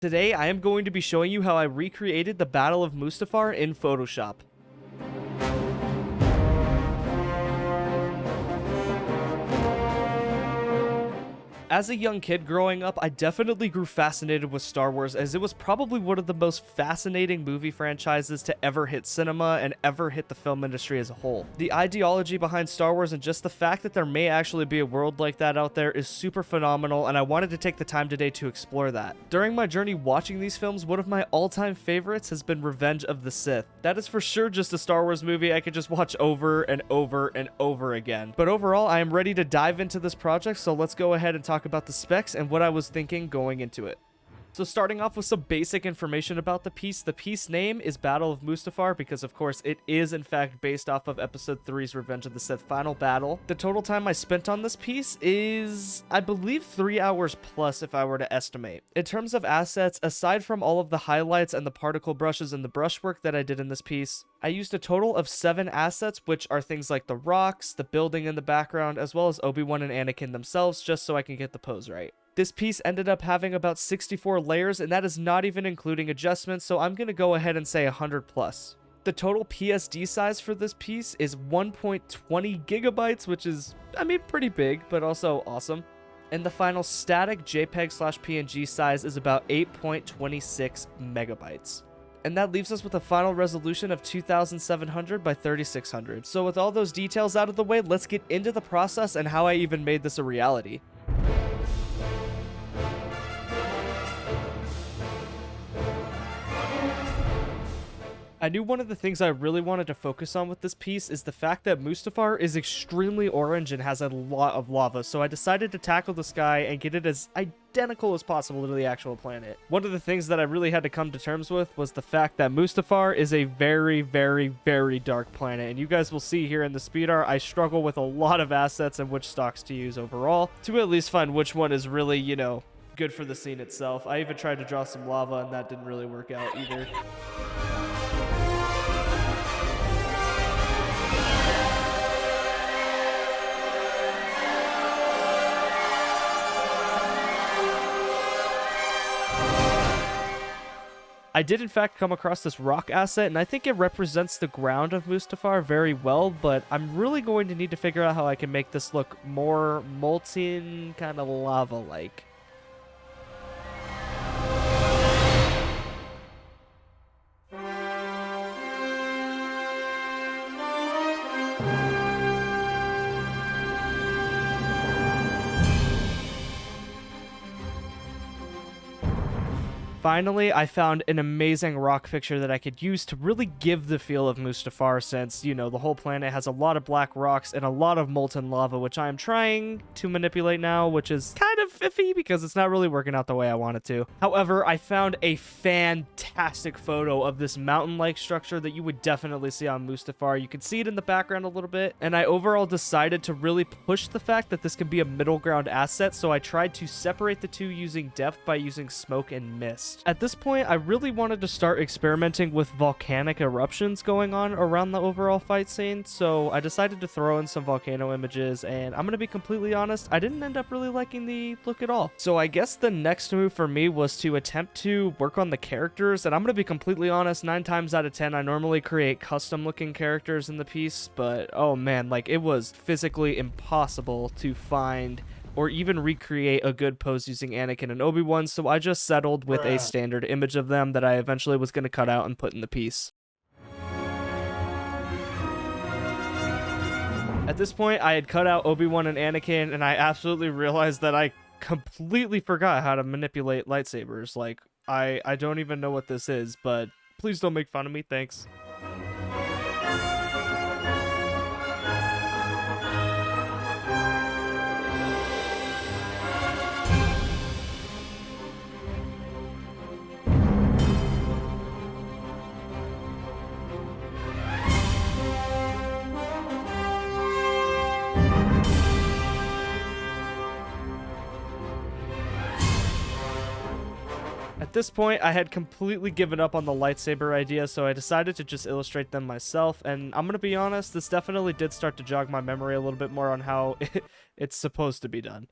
Today, I am going to be showing you how I recreated the Battle of Mustafar in Photoshop. As a young kid growing up, I definitely grew fascinated with Star Wars, as it was probably one of the most fascinating movie franchises to ever hit cinema and ever hit the film industry as a whole. The ideology behind Star Wars and just the fact that there may actually be a world like that out there is super phenomenal, and I wanted to take the time today to explore that. During my journey watching these films, one of my all-time favorites has been Revenge of the Sith. That is for sure just a Star Wars movie I could just watch over and over and over again. But overall, I am ready to dive into this project, so let's go ahead and talk about the specs and what I was thinking going into it. So starting off with some basic information about the piece name is Battle of Mustafar because of course it is in fact based off of episode 3's Revenge of the Sith final battle. The total time I spent on this piece is, I believe, 3 hours plus if I were to estimate. In terms of assets, aside from all of the highlights and the particle brushes and the brushwork that I did in this piece, I used a total of 7 assets, which are things like the rocks, the building in the background, as well as Obi-Wan and Anakin themselves, just so I can get the pose right. This piece ended up having about 64 layers, and that is not even including adjustments, so I'm going to go ahead and say 100 plus. The total PSD size for this piece is 1.20 gigabytes, which is, I mean, pretty big, but also awesome. And the final static JPEG/PNG size is about 8.26 megabytes. And that leaves us with a final resolution of 2700 by 3600. So with all those details out of the way, let's get into the process and how I even made this a reality. I knew one of the things I really wanted to focus on with this piece is the fact that Mustafar is extremely orange and has a lot of lava, so I decided to tackle the sky and get it as identical as possible to the actual planet. One of the things that I really had to come to terms with was the fact that Mustafar is a very, very, very dark planet, and you guys will see here in the speed art, I struggle with a lot of assets and which stocks to use overall, to at least find which one is really, you know, good for the scene itself. I even tried to draw some lava, and that didn't really work out either. I did in fact come across this rock asset, and I think it represents the ground of Mustafar very well, but I'm really going to need to figure out how I can make this look more molten, kind of lava-like. Finally, I found an amazing rock picture that I could use to really give the feel of Mustafar, since, you know, the whole planet has a lot of black rocks and a lot of molten lava, which I am trying to manipulate now, which is kind of iffy because it's not really working out the way I want it to. However, I found a fantastic photo of this mountain-like structure that you would definitely see on Mustafar. You can see it in the background a little bit, and I overall decided to really push the fact that this can be a middle ground asset, so I tried to separate the two using depth by using smoke and mist. At this point, I really wanted to start experimenting with volcanic eruptions going on around the overall fight scene, so I decided to throw in some volcano images, and I'm going to be completely honest, I didn't end up really liking the look at all. So I guess the next move for me was to attempt to work on the characters, and I'm going to be completely honest, 9 times out of 10, I normally create custom looking characters in the piece, but oh man, like it was physically impossible to find or even recreate a good pose using Anakin and Obi-Wan, so I just settled with a standard image of them that I eventually was going to cut out and put in the piece. At this point, I had cut out Obi-Wan and Anakin, and I absolutely realized that I completely forgot how to manipulate lightsabers. Like, I don't even know what this is, but please don't make fun of me, thanks. At this point, I had completely given up on the lightsaber idea, so I decided to just illustrate them myself, and I'm gonna be honest, this definitely did start to jog my memory a little bit more on how it's supposed to be done.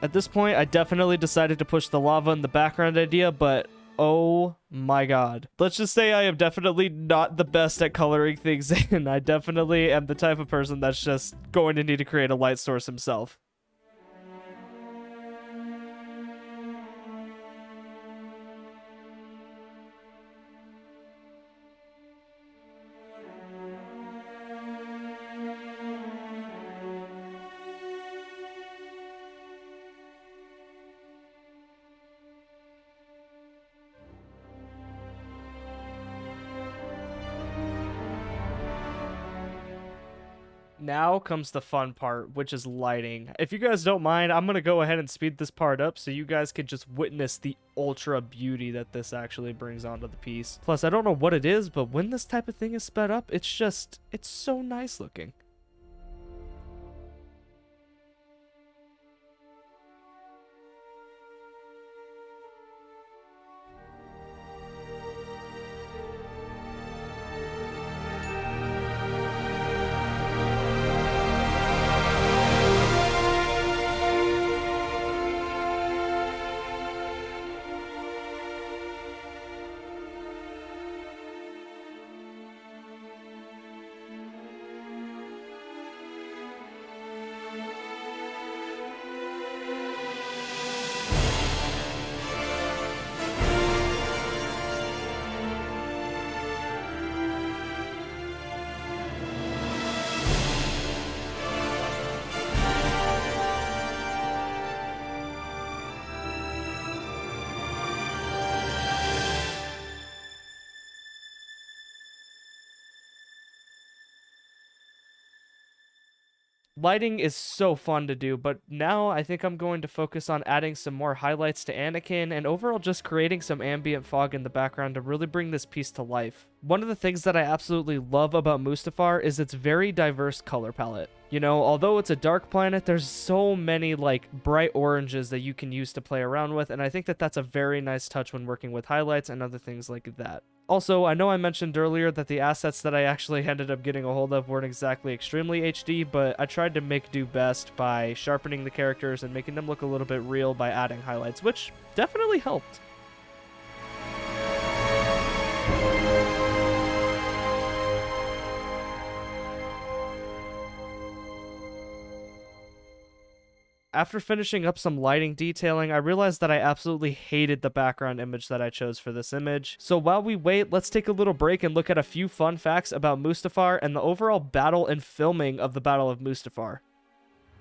At this point, I definitely decided to push the lava in the background idea, but oh my god. Let's just say I am definitely not the best at coloring things in. I definitely am the type of person that's just going to need to create a light source himself. Now comes the fun part, which is lighting. If you guys don't mind, I'm going to go ahead and speed this part up so you guys can just witness the ultra beauty that this actually brings onto the piece. Plus, I don't know what it is, but when this type of thing is sped up, it's so nice looking. Lighting is so fun to do, but now I think I'm going to focus on adding some more highlights to Anakin and overall just creating some ambient fog in the background to really bring this piece to life. One of the things that I absolutely love about Mustafar is its very diverse color palette. You know, although it's a dark planet, there's so many like bright oranges that you can use to play around with, and I think that that's a very nice touch when working with highlights and other things like that. Also, I know I mentioned earlier that the assets that I actually ended up getting a hold of weren't exactly extremely HD, but I tried to make do best by sharpening the characters and making them look a little bit real by adding highlights, which definitely helped. After finishing up some lighting detailing, I realized that I absolutely hated the background image that I chose for this image. So while we wait, let's take a little break and look at a few fun facts about Mustafar and the overall battle and filming of the Battle of Mustafar.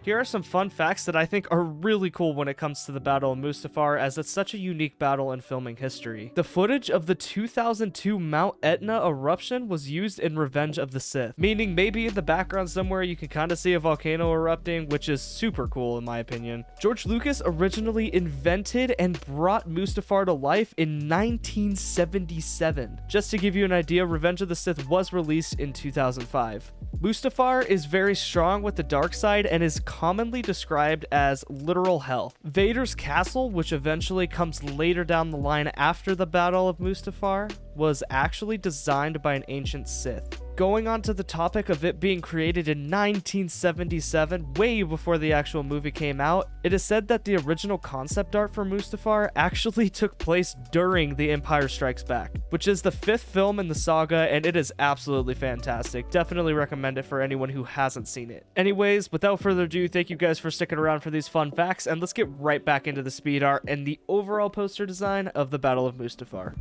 Here are some fun facts that I think are really cool when it comes to the Battle of Mustafar, as it's such a unique battle in filming history. The footage of the 2002 Mount Etna eruption was used in Revenge of the Sith, meaning maybe in the background somewhere you can kind of see a volcano erupting, which is super cool in my opinion. George Lucas originally invented and brought Mustafar to life in 1977. Just to give you an idea, Revenge of the Sith was released in 2005. Mustafar is very strong with the dark side and is commonly described as literal hell. Vader's castle, which eventually comes later down the line after the Battle of Mustafar, was actually designed by an ancient Sith. Going on to the topic of it being created in 1977, way before the actual movie came out, it is said that the original concept art for Mustafar actually took place during The Empire Strikes Back, which is the 5th film in the saga, and it is absolutely fantastic. Definitely recommend it for anyone who hasn't seen it. Anyways, without further ado, thank you guys for sticking around for these fun facts, and let's get right back into the speed art and the overall poster design of the Battle of Mustafar.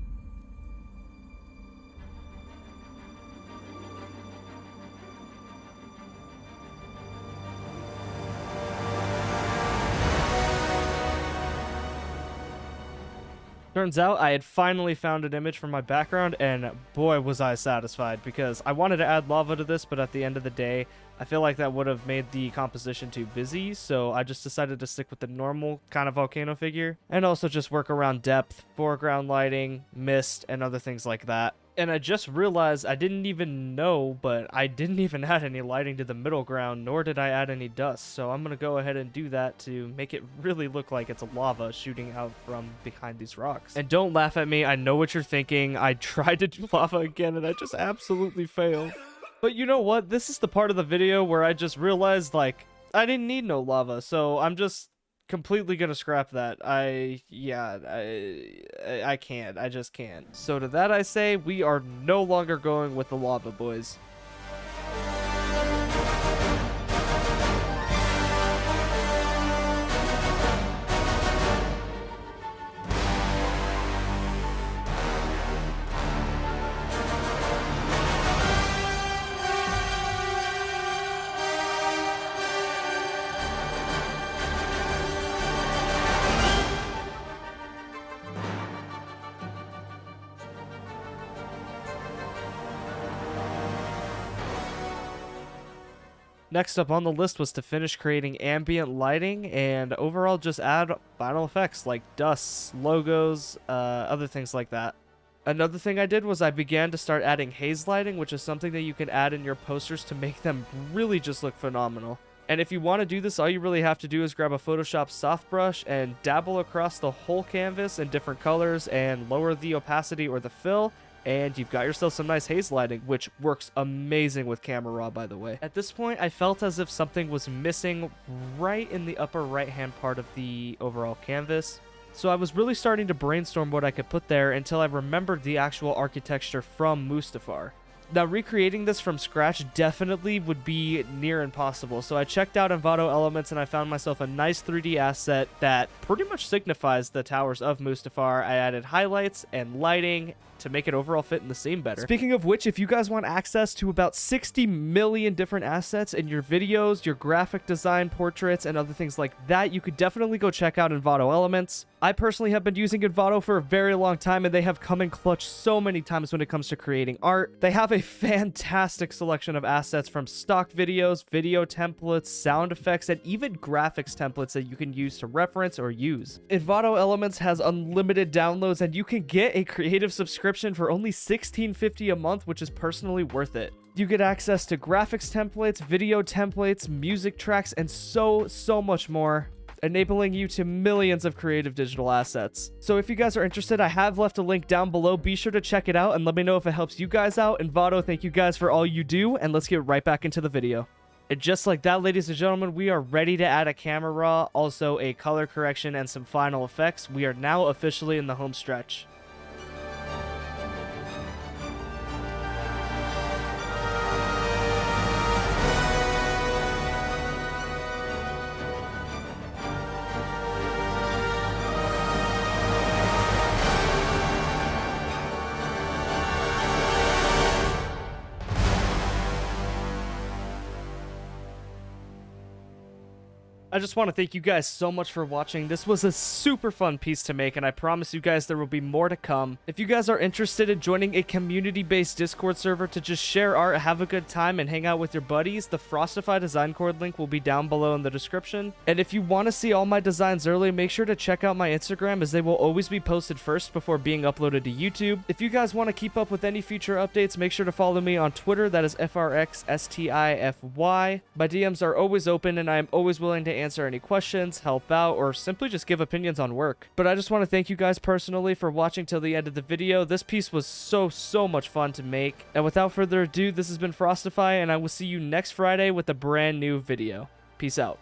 Turns out I had finally found an image for my background, and boy was I satisfied, because I wanted to add lava to this, but at the end of the day, I feel like that would have made the composition too busy, so I just decided to stick with the normal kind of volcano figure, and also just work around depth, foreground lighting, mist, and other things like that. And I just realized I didn't even know, but I didn't even add any lighting to the middle ground, nor did I add any dust. So I'm going to go ahead and do that to make it really look like it's a lava shooting out from behind these rocks. And don't laugh at me, I know what you're thinking. I tried to do lava again and I just absolutely failed. But you know what? This is the part of the video where I just realized, like, I didn't need no lava, so I'm just completely gonna scrap that. I can't. I just can't. So to that I say, we are no longer going with the lava boys. Next up on the list was to finish creating ambient lighting and overall just add final effects like dusts, logos, other things like that. Another thing I did was I began to start adding haze lighting, which is something that you can add in your posters to make them really just look phenomenal. And if you want to do this, all you really have to do is grab a Photoshop soft brush and dabble across the whole canvas in different colors and lower the opacity or the fill, and you've got yourself some nice haze lighting, which works amazing with camera raw, by the way. At this point, I felt as if something was missing right in the upper right-hand part of the overall canvas. So I was really starting to brainstorm what I could put there until I remembered the actual architecture from Mustafar. Now, recreating this from scratch definitely would be near impossible, so I checked out Envato Elements and I found myself a nice 3D asset that pretty much signifies the towers of Mustafar. I added highlights and lighting to make it overall fit in the scene better. Speaking of which, if you guys want access to about 60 million different assets in your videos, your graphic design, portraits, and other things like that, you could definitely go check out Envato Elements. I personally have been using Envato for a very long time, and they have come in clutch so many times when it comes to creating art. They have a fantastic selection of assets from stock videos, video templates, sound effects, and even graphics templates that you can use to reference or use. Envato Elements has unlimited downloads, and you can get a creative subscription for only $16.50 a month, which is personally worth it. You get access to graphics templates, video templates, music tracks, and so much more, enabling you to millions of creative digital assets. So if you guys are interested, I have left a link down below. Be sure to check it out and let me know if it helps you guys out. Envato, thank you guys for all you do, and let's get right back into the video. And just like that, ladies and gentlemen, we are ready to add a camera raw, also a color correction, and some final effects. We are now officially in the home stretch. I just want to thank you guys so much for watching. This was a super fun piece to make, and I promise you guys there will be more to come. If you guys are interested in joining a community-based Discord server to just share art, have a good time, and hang out with your buddies, the Frostify design cord link will be down below in the description. And if you want to see all my designs early, make sure to check out my Instagram, as they will always be posted first before being uploaded to YouTube. If you guys want to keep up with any future updates, make sure to follow me on Twitter. That is FRXSTIFY. My DMs are always open, and I am always willing to answer any questions, help out, or simply just give opinions on work. But I just want to thank you guys personally for watching till the end of the video. This piece was so much fun to make. And without further ado, this has been Frostify, and I will see you next Friday with a brand new video. Peace out.